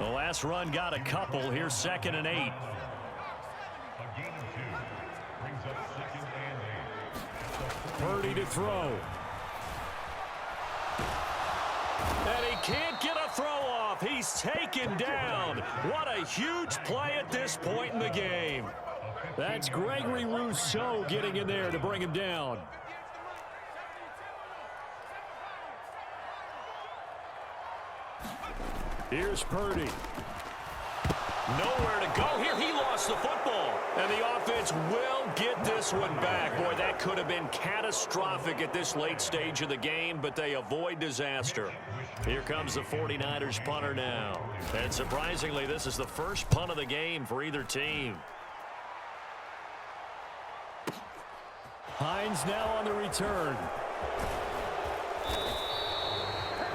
The last run got a couple. Here's 2nd and 8. A gain of 2 brings up 2nd and 8. Purdy to throw. And he can't get a throw off. He's taken down. What a huge play at this point in the game. That's Gregory Rousseau getting in there to bring him down. Here's Purdy. Nowhere to go here. He lost the football. And the offense will get this one back. Boy, that could have been catastrophic at this late stage of the game, but they avoid disaster. Here comes the 49ers punter now. And surprisingly, this is the first punt of the game for either team. Hines now on the return.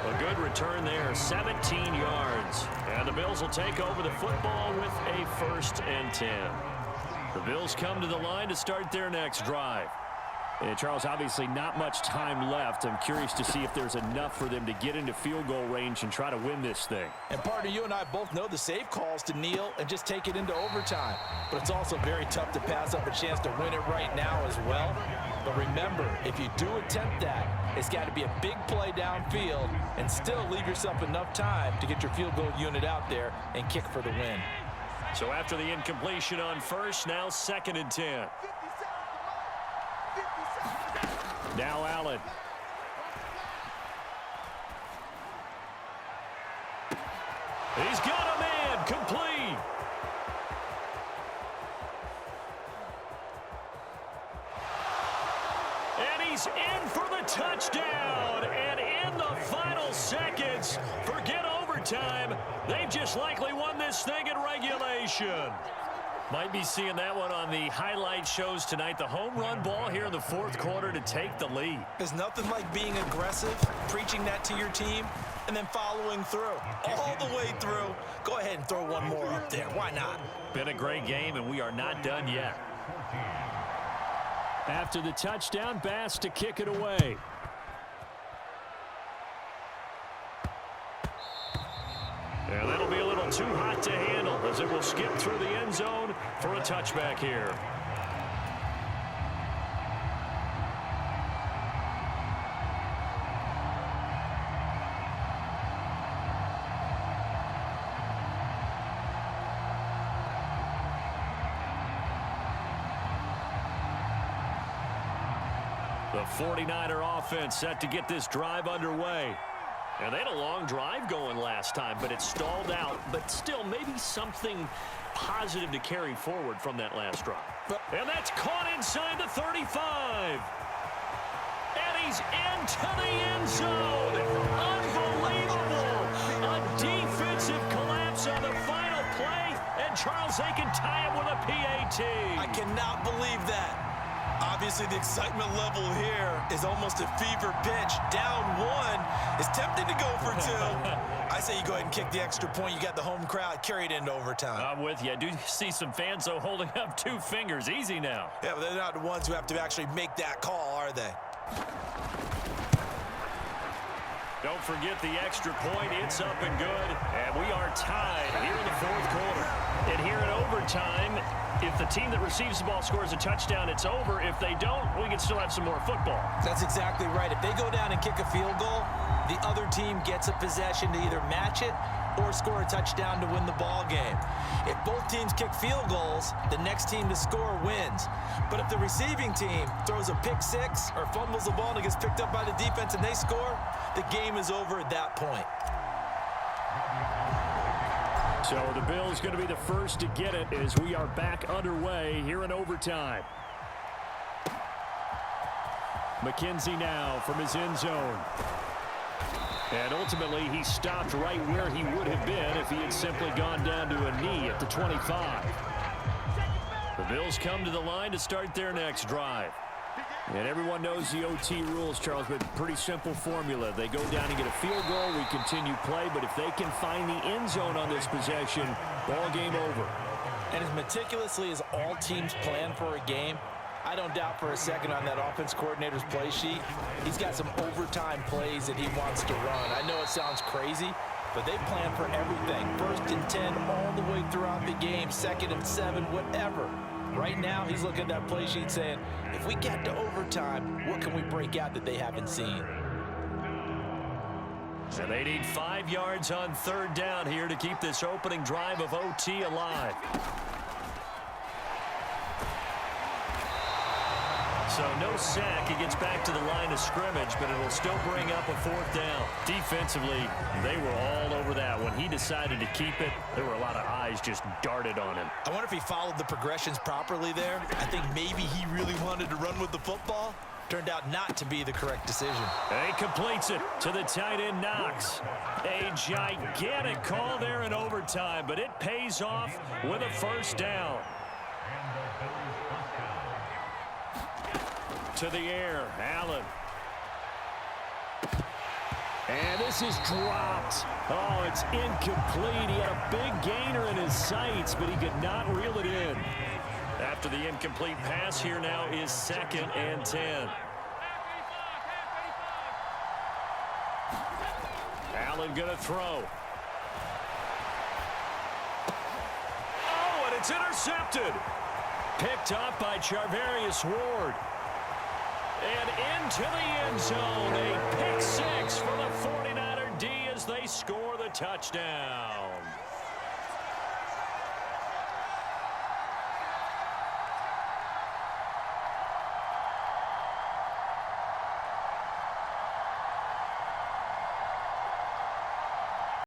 A good return there, 17 yards. And the Bills will take over the football with a 1st and 10. The Bills come to the line to start their next drive. And Charles, obviously not much time left. I'm curious to see if there's enough for them to get into field goal range and try to win this thing. And partner, you and I both know the safe calls to kneel and just take it into overtime. But it's also very tough to pass up a chance to win it right now as well. But remember, if you do attempt that, it's got to be a big play downfield and still leave yourself enough time to get your field goal unit out there and kick for the win. So after the incompletion on first, now 2nd and 10. Now Allen. He's got a man, complete. And he's in for the touchdown. And in the final seconds, forget overtime. They've just likely won this thing in regulation. Might be seeing that one on the highlight shows tonight. The home run ball here in the 4th quarter to take the lead. There's nothing like being aggressive, preaching that to your team, and then following through. All the way through. Go ahead and throw one more up there. Why not? Been a great game, and we are not done yet. After the touchdown, Bass to kick it away. And that'll be a little too hot to handle as it will skip through the end zone for a touchback here. The 49er offense set to get this drive underway. And they had a long drive going last time, but it stalled out. But still, maybe something positive to carry forward from that last drive. And that's caught inside the 35. And he's into the end zone. Unbelievable. A defensive collapse on the final play. And Charles, they can tie it with a PAT. I cannot believe that. Obviously, the excitement level here is almost a fever pitch. Down 1 is tempted to go for 2. I say you go ahead and kick the extra point. You got the home crowd carried into overtime. I'm with you. I do see some fans, though, holding up 2 fingers. Easy now. Yeah, but they're not the ones who have to actually make that call, are they? Don't forget the extra point. It's up and good. And we are tied here in the 4th quarter. And here in overtime, if the team that receives the ball scores a touchdown, it's over. If they don't, we can still have some more football. That's exactly right. If they go down and kick a field goal, the other team gets a possession to either match it or score a touchdown to win the ball game. If both teams kick field goals, the next team to score wins. But if the receiving team throws a pick 6 or fumbles the ball and it gets picked up by the defense and they score, the game is over at that point. So the Bills going to be the first to get it as we are back underway here in overtime. McKenzie now from his end zone. And ultimately, he stopped right where he would have been if he had simply gone down to a knee at the 25. The Bills come to the line to start their next drive. And everyone knows the OT rules, Charles, but pretty simple formula. They go down and get a field goal, we continue play, but if they can find the end zone on this possession, ball game over. And as meticulously as all teams plan for a game, I don't doubt for a second on that offense coordinator's play sheet, he's got some overtime plays that he wants to run. I know it sounds crazy, but they plan for everything. First and 10 all the way throughout the game, 2nd and 7, whatever. Right now, he's looking at that play sheet saying, if we get to overtime, what can we break out that they haven't seen? And they need 5 yards on 3rd down here to keep this opening drive of OT alive. So no sack. He gets back to the line of scrimmage, but it'll still bring up a 4th down. Defensively, they were all over that. When he decided to keep it, there were a lot of eyes just darted on him. I wonder if he followed the progressions properly there. I think maybe he really wanted to run with the football. Turned out not to be the correct decision. And he completes it to the tight end, Knox. A gigantic call there in overtime, but it pays off with a 1st down. To the air, Allen. And this is dropped. Oh, it's incomplete. He had a big gainer in his sights, but he could not reel it in. After the incomplete pass, here now is 2nd and 10. Allen gonna throw. Oh, and it's intercepted. Picked up by Charvarius Ward. And into the end zone. A pick 6 for the 49er D as they score the touchdown.